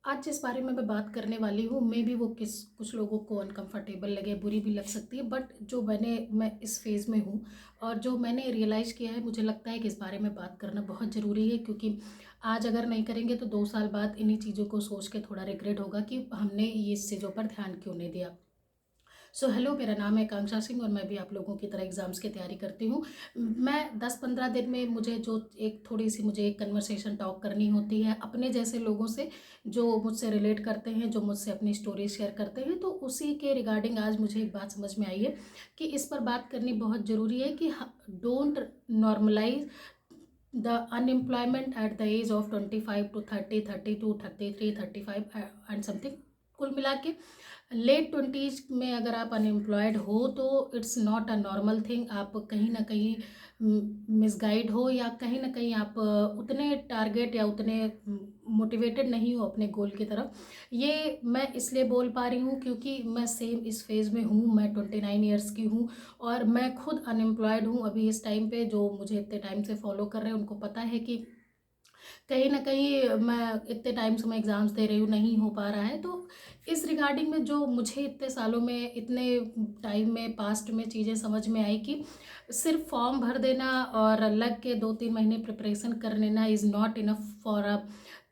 आज जिस बारे में मैं बात करने वाली हूँ, मे बी वो किस कुछ लोगों को अनकंफर्टेबल लगे, बुरी भी लग सकती है, बट जो मैं इस फेज़ में हूँ और जो मैंने रियलाइज़ किया है, मुझे लगता है कि इस बारे में बात करना बहुत ज़रूरी है, क्योंकि आज अगर नहीं करेंगे तो 2 साल बाद इन्हीं चीज़ों को सोच के थोड़ा रिग्रेट होगा कि हमने ये इस चीज़ों पर ध्यान क्यों नहीं दिया। सो हेलो, मेरा नाम है आकांक्षा सिंह और मैं भी आप लोगों की तरह एग्ज़ाम्स की तैयारी करती हूँ। मैं 10-15 दिन में मुझे जो एक थोड़ी-सी मुझे एक कन्वर्सेशन टॉक करनी होती है अपने जैसे लोगों से, जो मुझसे रिलेट करते हैं, जो मुझसे अपनी स्टोरी शेयर करते हैं, तो उसी के रिगार्डिंग आज मुझे एक बात समझ में आई है कि इस पर बात करनी बहुत ज़रूरी है कि don't normalise the unemployment at the age of 25 to 30, 32, 33, 35 and something. कुल मिला के लेट ट्वेंटीज में अगर आप अनएम्प्लॉयड हो तो it's not a normal thing. आप कहीं ना कहीं मिसगाइड हो, या कहीं ना कहीं आप उतने टारगेट या उतने मोटिवेटेड नहीं हो अपने गोल की तरफ। ये मैं इसलिए बोल पा रही हूँ क्योंकि मैं सेम इस फेज़ में हूँ। मैं 29 ईयर्स की हूँ और मैं खुद अनएम्प्लॉयड हूँ अभी इस टाइम पे। जो मुझे इतने टाइम से फॉलो कर रहे हैं उनको पता है कि कहीं न कहीं मैं इतने टाइम से मैं एग्ज़ाम्स दे रही हूँ, नहीं हो पा रहा है। तो इस रिगार्डिंग में जो मुझे इतने सालों में, इतने टाइम में, पास्ट में चीज़ें समझ में आई कि सिर्फ़ फॉर्म भर देना और लग के 2-3 महीने प्रिपरेशन कर लेना is not enough for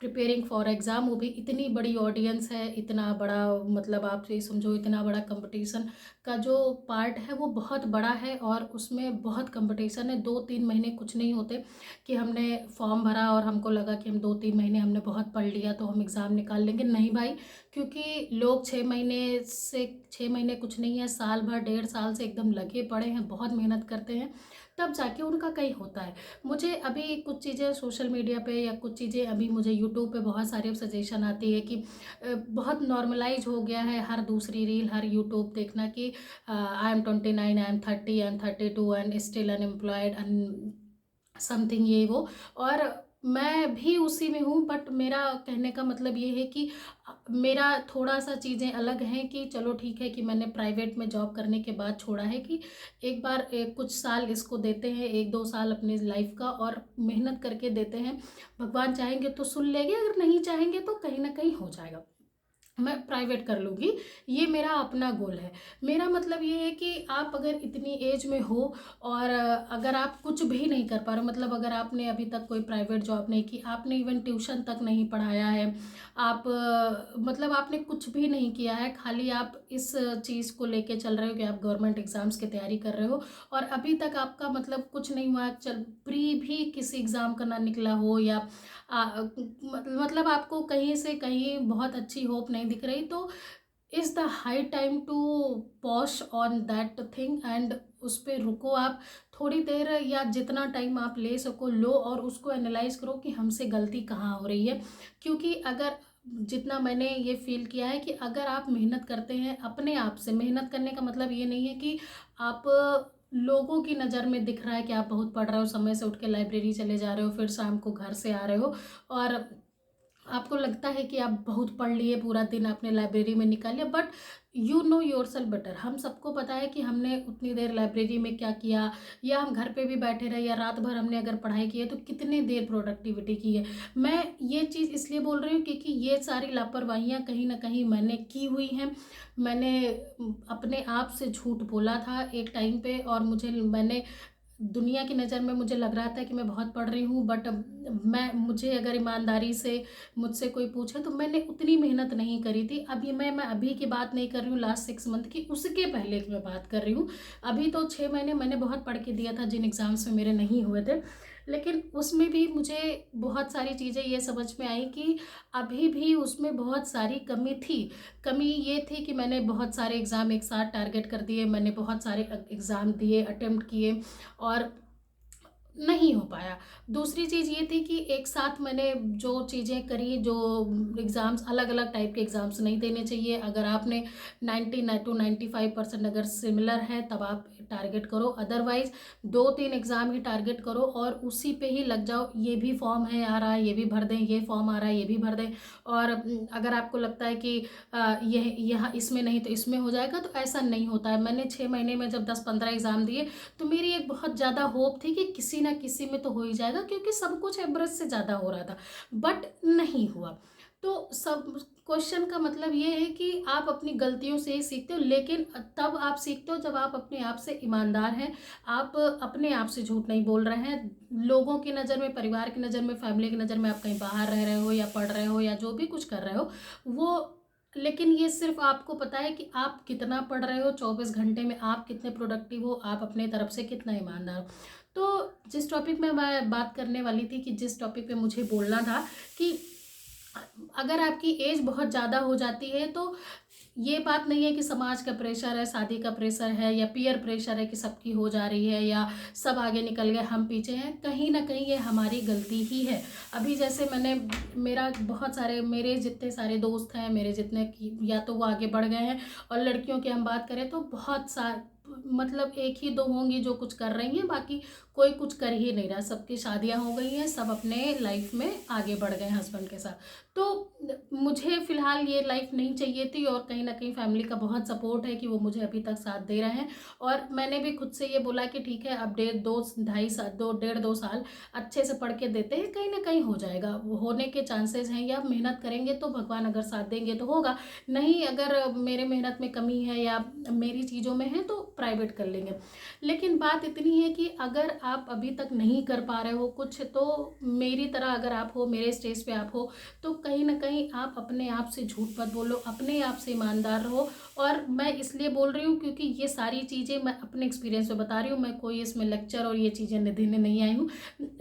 preparing for exam. वो भी इतनी बड़ी ऑडियंस है, इतना बड़ा, मतलब आप ये समझो इतना बड़ा कॉम्पिटिशन का जो पार्ट है वो बहुत बड़ा है और उसमें बहुत कॉम्पिटिशन है। 2-3 महीने कुछ नहीं होते कि हमने फॉर्म भरा और हमको लगा कि हम 2-3 महीने हमने बहुत पढ़ लिया तो हम एग्ज़ाम निकाल लेंगे। नहीं भाई, क्योंकि लोग 6 महीने कुछ नहीं है, साल भर, 1.5 साल से एकदम लगे पड़े हैं, बहुत मेहनत करते हैं, तब जाके उनका कहीं होता है। मुझे अभी कुछ चीज़ें सोशल मीडिया पे या कुछ चीज़ें अभी मुझे यूट्यूब पे बहुत सारी सजेशन आती है कि बहुत नॉर्मलाइज हो गया है हर दूसरी रील, हर यूट्यूब देखना कि I am 29, I am 30, I am 32 and still unemployed something, ये वो। और मैं भी उसी में हूँ, बट मेरा कहने का मतलब ये है कि मेरा थोड़ा सा चीज़ें अलग हैं कि चलो ठीक है कि मैंने प्राइवेट में जॉब करने के बाद छोड़ा है कि एक बार कुछ साल इसको देते हैं, 1-2 साल अपनी लाइफ का, और मेहनत करके देते हैं। भगवान चाहेंगे तो सुन लेंगे, अगर नहीं चाहेंगे तो कहीं ना कहीं हो जाएगा, मैं प्राइवेट कर लूँगी। ये मेरा अपना गोल है। मेरा मतलब ये है कि आप अगर इतनी एज में हो और अगर आप कुछ भी नहीं कर पा रहे हो, मतलब अगर आपने अभी तक कोई प्राइवेट जॉब नहीं की, आपने इवन ट्यूशन तक नहीं पढ़ाया है, आप मतलब आपने कुछ भी नहीं किया है, खाली आप इस चीज़ को लेके चल रहे हो कि आप गवर्नमेंट एग्ज़ाम्स की तैयारी कर रहे हो और अभी तक आपका मतलब कुछ नहीं हुआ, चल प्री भी किसी एग्ज़ाम का ना निकला हो, या मतलब आपको कहीं से कहीं बहुत अच्छी होप नहीं दिख रही, तो is the high time to push on that thing and उस पे रुको आप थोड़ी देर, या जितना टाइम आप ले सको लो, और उसको एनालाइज करो कि हमसे गलती कहाँ हो रही है। क्योंकि अगर, जितना मैंने ये फील किया है कि अगर आप मेहनत करते हैं अपने आप से, मेहनत करने का मतलब ये नहीं है कि आप लोगों की नज़र में दिख रहा है कि आप बहुत पढ़ रहे हो, समय से उठ के लाइब्रेरी चले जा रहे हो, फिर शाम को घर से आ रहे हो और आपको लगता है कि आप बहुत पढ़ लिए, पूरा दिन आपने लाइब्रेरी में निकाल लिया, but you know your self better. हम सबको पता है कि हमने उतनी देर लाइब्रेरी में क्या किया, या हम घर पे भी बैठे रहे, या रात भर हमने अगर पढ़ाई की है तो कितनी देर प्रोडक्टिविटी की है। मैं ये चीज़ इसलिए बोल रही हूँ क्योंकि ये सारी लापरवाहियाँ कहीं ना कहीं मैंने की हुई हैं। मैंने अपने आप से झूठ बोला था एक टाइम पे, और मैंने दुनिया की नज़र में मुझे लग रहा था कि मैं बहुत पढ़ रही हूँ, बट मुझे अगर ईमानदारी से मुझसे कोई पूछे तो मैंने उतनी मेहनत नहीं करी थी। अभी मैं अभी की बात नहीं कर रही हूँ लास्ट 6 मंथ की, उसके पहले की मैं बात कर रही हूँ। अभी तो 6 महीने मैंने बहुत पढ़ के दिया था जिन एग्ज़ाम्स में मेरे नहीं हुए थे, लेकिन उसमें भी मुझे बहुत सारी चीज़ें ये समझ में आई कि अभी भी उसमें बहुत सारी कमी थी। कमी ये थी कि मैंने बहुत सारे एग्ज़ाम एक साथ टारगेट कर दिए, मैंने बहुत सारे एग्ज़ाम दिए, अटेम्प्ट किए, और नहीं हो पाया। दूसरी चीज़ ये थी कि एक साथ मैंने जो चीज़ें करी, जो एग्ज़ाम्स, अलग-अलग टाइप के एग्ज़ाम्स नहीं देने चाहिए। अगर आपने 90 न टू 95% अगर सिमिलर है तब आप टारगेट करो, अदरवाइज़ 2-3 एग्ज़ाम ही टारगेट करो और उसी पे ही लग जाओ। ये भी फॉर्म है आ रहा है, ये भी भर दें, ये फॉर्म आ रहा है, ये भी भर दें। और अगर आपको लगता है कि यह यहाँ इसमें नहीं तो इसमें हो जाएगा, तो ऐसा नहीं होता है। मैंने 6 महीने में जब 10-15 एग्ज़ाम दिए तो मेरी एक बहुत ज़्यादा होप थी कि किसी ना किसी में तो हो ही जाएगा, क्योंकि सब कुछ एवरेज से ज़्यादा हो रहा था, बट नहीं हुआ। तो सब क्वेश्चन का मतलब ये है कि आप अपनी गलतियों से ही सीखते हो, लेकिन तब आप सीखते हो जब आप अपने आप से ईमानदार हैं, आप अपने आप से झूठ नहीं बोल रहे हैं। लोगों की नज़र में, परिवार की नज़र में, फैमिली की नज़र में आप कहीं बाहर रह रहे हो या पढ़ रहे हो या जो भी कुछ कर रहे हो वो, लेकिन ये सिर्फ आपको पता है कि आप कितना पढ़ रहे हो, 24 घंटे में आप कितने प्रोडक्टिव हो, आप अपने तरफ से कितना ईमानदार हो। तो जिस टॉपिक में मैं बात करने वाली थी, कि जिस टॉपिक पे मुझे बोलना था, कि अगर आपकी एज बहुत ज़्यादा हो जाती है तो ये बात नहीं है कि समाज का प्रेशर है, शादी का प्रेशर है, या पीयर प्रेशर है कि सबकी हो जा रही है या सब आगे निकल गए हम पीछे हैं। कहीं ना कहीं ये हमारी गलती ही है। अभी जैसे मैंने, मेरा बहुत सारे, मेरे जितने सारे दोस्त हैं, मेरे जितने या तो वो आगे बढ़ गए हैं, और लड़कियों की हम बात करें तो बहुत मतलब एक ही दो होंगी जो कुछ कर रही हैं, बाकी कोई कुछ कर ही नहीं रहा। सबकी शादियां हो गई हैं, सब अपने लाइफ में आगे बढ़ गए हस्बैंड के साथ। तो मुझे फ़िलहाल ये लाइफ नहीं चाहिए थी, और कहीं ना कहीं फैमिली का बहुत सपोर्ट है कि वो मुझे अभी तक साथ दे रहे हैं। और मैंने भी खुद से ये बोला कि ठीक है, अब 1.5 2 डेढ़ 2 साल अच्छे से पढ़ के देते हैं, कहीं ना कहीं हो जाएगा, वो होने के चांसेस हैं, या मेहनत करेंगे तो भगवान अगर साथ देंगे तो होगा, नहीं अगर मेरे मेहनत में कमी है या मेरी चीज़ों में है तो प्राइवेट कर लेंगे। लेकिन बात इतनी है कि अगर आप अभी तक नहीं कर पा रहे हो कुछ, तो मेरी तरह अगर आप हो, मेरे स्टेज पे आप हो, तो कहीं ना कहीं आप अपने आप से झूठ मत बोलो, अपने आप से ईमानदार रहो। और मैं इसलिए बोल रही हूँ क्योंकि ये सारी चीज़ें मैं अपने एक्सपीरियंस में बता रही हूँ, मैं कोई इसमें लेक्चर और ये चीज़ें देने नहीं आई हूँ।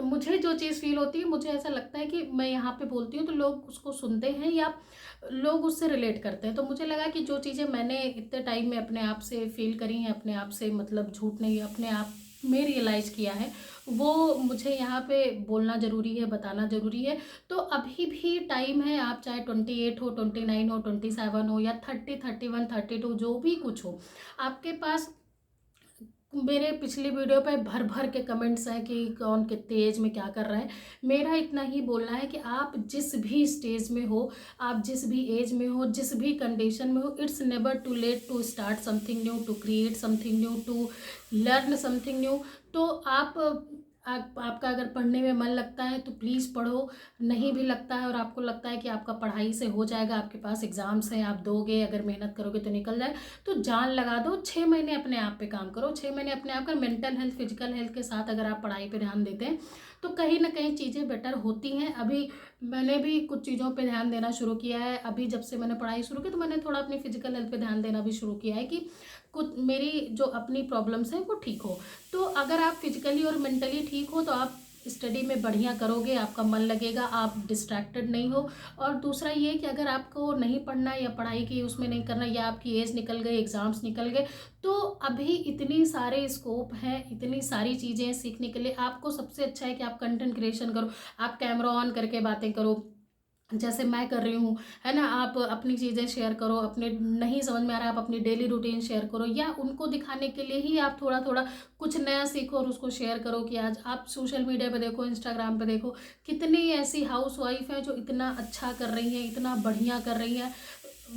मुझे जो चीज़ फील होती है, मुझे ऐसा लगता है कि मैं यहाँ पे बोलती हूँ तो लोग उसको सुनते हैं या लोग उससे रिलेट करते हैं। तो मुझे लगा कि जो चीज़ें मैंने इतने टाइम में अपने आप से फील करी हैं, अपने आप से मतलब झूठ नहीं, अपने आप में रियलाइज़ किया है, वो मुझे यहाँ पे बोलना ज़रूरी है, बताना ज़रूरी है। तो अभी भी टाइम है, आप चाहे 28 हो, 29 हो, 27 हो, या 30, 31, 32, जो भी कुछ हो आपके पास। मेरे पिछली वीडियो पे भर भर के कमेंट्स हैं कि कौन कितने एज में क्या कर रहा है। मेरा इतना ही बोलना है कि आप जिस भी स्टेज में हो, आप जिस भी एज में हो, जिस भी कंडीशन में हो, it's never too late to start something new, to create something new, to learn something new. तो आपका अगर पढ़ने में मन लगता है तो प्लीज़ पढ़ो, नहीं भी लगता है और आपको लगता है कि आपका पढ़ाई से हो जाएगा, आपके पास एग्ज़ाम्स हैं, आप दोगे, अगर मेहनत करोगे तो निकल जाए, तो जान लगा दो। 6 महीने अपने आप पे काम करो, 6 महीने अपने आप का मेंटल हेल्थ, फिजिकल हेल्थ के साथ अगर आप पढ़ाई पे ध्यान देते हैं तो कहीं ना कहीं चीज़ें बेटर होती हैं। अभी मैंने भी कुछ चीज़ों पे ध्यान देना शुरू किया है। अभी जब से मैंने पढ़ाई शुरू की तो मैंने थोड़ा अपनी फिजिकल हेल्थ पे ध्यान देना भी शुरू किया है, कि कुछ मेरी जो अपनी प्रॉब्लम्स हैं वो ठीक हो। तो अगर आप फिजिकली और मेंटली ठीक हो तो आप स्टडी में बढ़िया करोगे, आपका मन लगेगा, आप डिस्ट्रैक्टेड नहीं हो। और दूसरा ये कि अगर आपको नहीं पढ़ना या पढ़ाई की उसमें नहीं करना, या आपकी एज निकल गई, एग्ज़ाम्स निकल गए, तो अभी इतनी सारे स्कोप हैं, इतनी सारी चीज़ें हैं सीखने के लिए। आपको सबसे अच्छा है कि आप कंटेंट क्रिएशन करो, आप कैमरा ऑन करके बातें करो, जैसे मैं कर रही हूँ, है ना। आप अपनी चीज़ें शेयर करो, अपने नहीं समझ में आ रहा है आप अपनी डेली रूटीन शेयर करो, या उनको दिखाने के लिए ही आप थोड़ा थोड़ा कुछ नया सीखो और उसको शेयर करो। कि आज आप सोशल मीडिया पे देखो, इंस्टाग्राम पे देखो, कितनी ऐसी हाउस वाइफ हैं जो इतना अच्छा कर रही हैं, इतना बढ़िया कर रही हैं,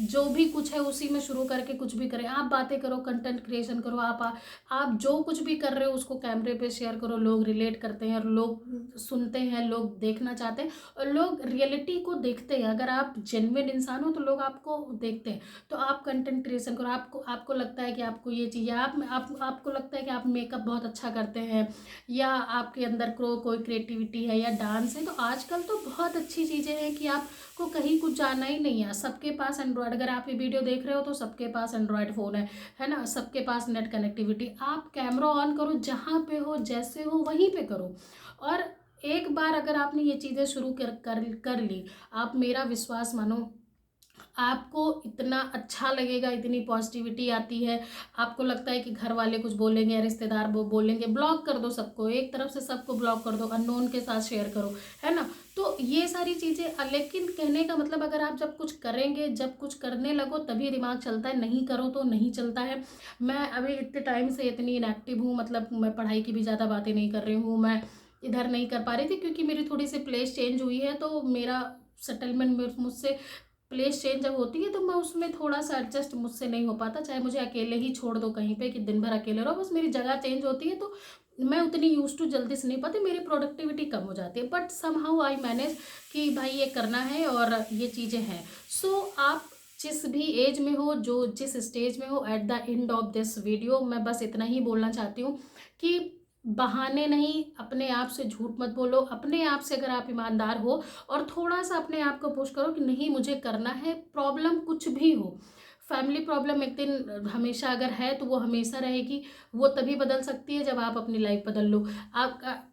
जो भी कुछ है उसी में शुरू करके कुछ भी करें। आप बातें करो, कंटेंट क्रिएशन करो, आप जो कुछ भी कर रहे हो उसको कैमरे पे शेयर करो, लोग रिलेट करते हैं और लोग सुनते हैं, लोग देखना चाहते हैं, और लोग रियलिटी को देखते हैं। अगर आप जेन्युइन इंसान हो तो लोग आपको देखते हैं। तो आप कंटेंट क्रिएशन करो। आपको लगता है कि आपको ये चीज़, आपको लगता है कि आप मेकअप बहुत अच्छा करते हैं, या आपके अंदर कोई क्रिएटिविटी है या डांस है, तो आजकल तो बहुत अच्छी चीज़ें हैं कि आपको कहीं कुछ जाना ही नहीं है। सबके पास एंड्रॉयड, अगर आप ये वीडियो देख रहे हो तो सबके पास एंड्रॉयड फ़ोन है ना, सबके पास नेट कनेक्टिविटी। आप कैमरा ऑन करो, जहाँ पे हो, जैसे हो वहीं पे करो। और एक बार अगर आपने ये चीज़ें शुरू कर ली, आप मेरा विश्वास मानो, आपको इतना अच्छा लगेगा, इतनी पॉजिटिविटी आती है। आपको लगता है कि घर वाले कुछ बोलेंगे, रिश्तेदार वो बोलेंगे, ब्लॉक कर दो सबको, एक तरफ से सबको ब्लॉक कर दो, अननोन के साथ शेयर करो, है ना। तो ये सारी चीज़ें, लेकिन कहने का मतलब, अगर आप जब कुछ करेंगे, जब कुछ करने लगो तभी दिमाग चलता है, नहीं करो तो नहीं चलता है। मैं अभी इतने टाइम से इतनी इनएक्टिव हूँ, मतलब मैं पढ़ाई की भी ज़्यादा बातें नहीं कर रही हूँ, मैं इधर नहीं कर पा रही थी क्योंकि मेरी थोड़ी सी प्लेस चेंज हुई है, तो मेरा सेटलमेंट मुझसे, प्लेस चेंज जब होती है तो मैं उसमें थोड़ा सा एडजस्ट मुझसे नहीं हो पाता, चाहे मुझे अकेले ही छोड़ दो कहीं पे कि दिन भर अकेले रहो, बस मेरी जगह चेंज होती है तो मैं उतनी यूज़ टू जल्दी से नहीं पाती, मेरी प्रोडक्टिविटी कम हो जाती है, बट समहाउ आई मैनेज कि भाई ये करना है और ये चीज़ें हैं। सो आप जिस भी एज में हो, जो जिस स्टेज में हो, at the end of this video मैं बस इतना ही बोलना चाहती हूँ कि बहाने नहीं, अपने आप से झूठ मत बोलो, अपने आप से अगर आप ईमानदार हो और थोड़ा सा अपने आप को पुश करो कि नहीं मुझे करना है, प्रॉब्लम कुछ भी हो। फैमिली प्रॉब्लम एक दिन हमेशा अगर है तो वो हमेशा रहेगी, वो तभी बदल सकती है जब आप अपनी लाइफ बदल लो। आप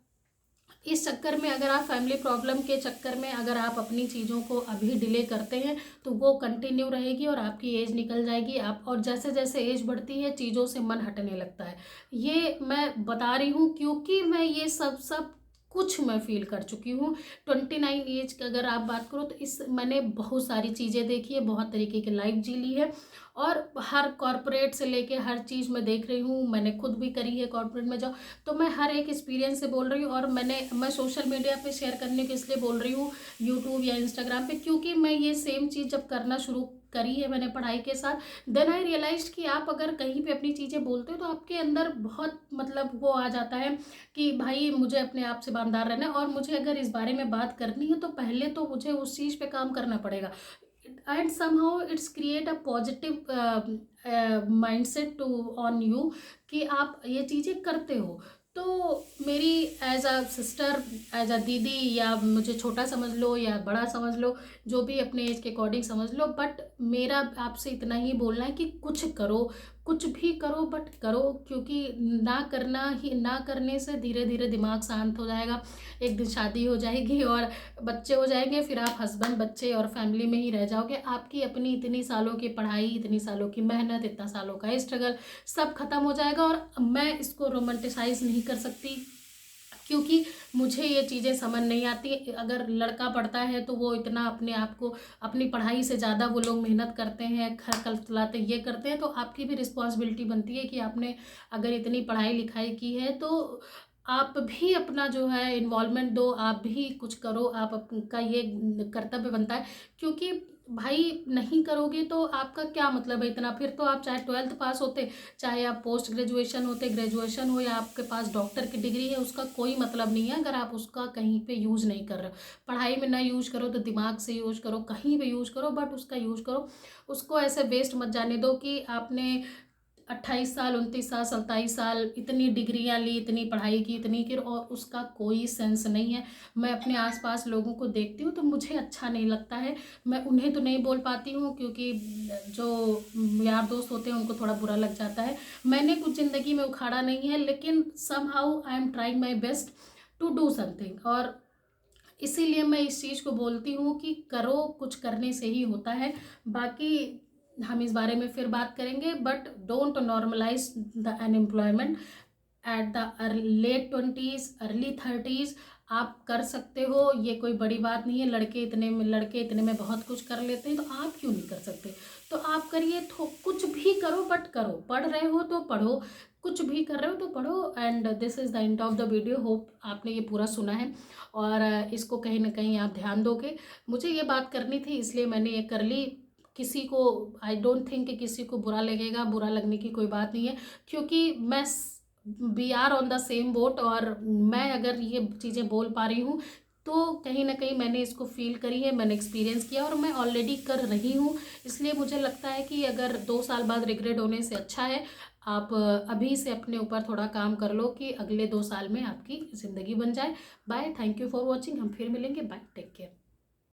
इस चक्कर में, अगर आप फैमिली प्रॉब्लम के चक्कर में अगर आप अपनी चीज़ों को अभी डिले करते हैं तो वो कंटिन्यू रहेगी और आपकी एज निकल जाएगी। आप और जैसे जैसे एज बढ़ती है चीज़ों से मन हटने लगता है। ये मैं बता रही हूँ क्योंकि मैं ये सब सब कुछ मैं फील कर चुकी हूँ। 29 एज की अगर आप बात करो तो इस मैंने बहुत सारी चीज़ें देखी है, बहुत तरीके की लाइफ जी ली है और हर कॉरपोरेट से लेके हर चीज़ मैं देख रही हूँ। मैंने खुद भी करी है कॉरपोरेट में जॉब, तो मैं हर एक एक्सपीरियंस से बोल रही हूँ। और मैं सोशल मीडिया पे शेयर करने के इसलिए बोल रही हूँ, यूट्यूब या इंस्टाग्राम पे, क्योंकि मैं ये सेम चीज़ जब करना शुरू करी है मैंने पढ़ाई के साथ, देन आई रियलाइज कि आप अगर कहीं पे अपनी चीज़ें बोलते हो तो आपके अंदर बहुत मतलब वो आ जाता है कि भाई मुझे अपने आप से ईमानदार रहना है और मुझे अगर इस बारे में बात करनी है तो पहले तो मुझे उस चीज़ पे काम करना पड़ेगा। And somehow it's create a positive mindset to on you कि आप ये चीज़ें करते हो। तो मेरी as a sister, as a didi, या मुझे छोटा समझ लो या बड़ा समझ लो, जो भी अपने एज के अकॉर्डिंग समझ लो, बट मेरा आपसे इतना ही बोलना है कि कुछ करो, कुछ भी करो बट करो, क्योंकि ना करने से धीरे धीरे दिमाग शांत हो जाएगा। एक दिन शादी हो जाएगी और बच्चे हो जाएंगे, फिर आप हस्बैंड बच्चे और फैमिली में ही रह जाओगे। आपकी अपनी इतनी सालों की पढ़ाई, इतनी सालों की मेहनत, इतना सालों का स्ट्रगल सब खत्म हो जाएगा। और मैं इसको रोमांटिसाइज नहीं कर सकती क्योंकि मुझे ये चीज़ें समझ नहीं आती। अगर लड़का पढ़ता है तो वो इतना अपने आप को, अपनी पढ़ाई से ज़्यादा वो लोग मेहनत करते हैं, घर कल चलाते ये करते हैं, तो आपकी भी रिस्पॉन्सिबिलिटी बनती है कि आपने अगर इतनी पढ़ाई लिखाई की है तो आप भी अपना जो है इन्वॉल्वमेंट दो, आप भी कुछ करो, आप आपका ये कर्तव्य बनता है। क्योंकि भाई नहीं करोगे तो आपका क्या मतलब है इतना, फिर तो आप चाहे 12th पास होते, चाहे आप पोस्ट ग्रेजुएशन होते, ग्रेजुएशन हो, या आपके पास डॉक्टर की डिग्री है, उसका कोई मतलब नहीं है अगर आप उसका कहीं पे यूज़ नहीं कर रहे हो। पढ़ाई में ना यूज़ करो तो दिमाग से यूज़ करो, कहीं पे यूज़ करो, बट उसका यूज़ करो। उसको ऐसे वेस्ट मत जाने दो कि आपने 28 साल, 29 साल, 27 साल इतनी डिग्रियां ली, इतनी पढ़ाई की, इतनी की, और उसका कोई सेंस नहीं है। मैं अपने आसपास लोगों को देखती हूँ तो मुझे अच्छा नहीं लगता है। मैं उन्हें तो नहीं बोल पाती हूँ क्योंकि जो यार दोस्त होते हैं उनको थोड़ा बुरा लग जाता है। मैंने कुछ ज़िंदगी में उखाड़ा नहीं है, लेकिन somehow I am trying my best to do something. और इसीलिए मैं इस चीज़ को बोलती हूँ कि करो, कुछ करने से ही होता है। बाकी हम इस बारे में फिर बात करेंगे, but don't normalize the unemployment at the late 20s, early 30s। आप कर सकते हो, ये कोई बड़ी बात नहीं है। लड़के इतने में बहुत कुछ कर लेते हैं, तो आप क्यों नहीं कर सकते? तो आप करिए, तो कुछ भी करो बट करो। पढ़ रहे हो तो पढ़ो, कुछ भी कर रहे हो तो पढ़ो। And this is the end of the video. Hope आपने ये पूरा सुना है और इसको कहीं ना कहीं आप ध्यान दोगे। मुझे ये बात करनी थी इसलिए मैंने ये कर ली। किसी को, आई डोंट थिंक कि किसी को बुरा लगेगा, बुरा लगने की कोई बात नहीं है, क्योंकि we are on the same boat. और मैं अगर ये चीज़ें बोल पा रही हूँ तो कहीं ना कहीं मैंने इसको फील करी है, मैंने एक्सपीरियंस किया और मैं ऑलरेडी कर रही हूँ। इसलिए मुझे लगता है कि अगर 2 साल बाद रिग्रेट होने से अच्छा है आप अभी से अपने ऊपर थोड़ा काम कर लो कि अगले 2 साल में आपकी ज़िंदगी बन जाए। Bye, thank you for watching. हम फिर मिलेंगे। Bye, take care.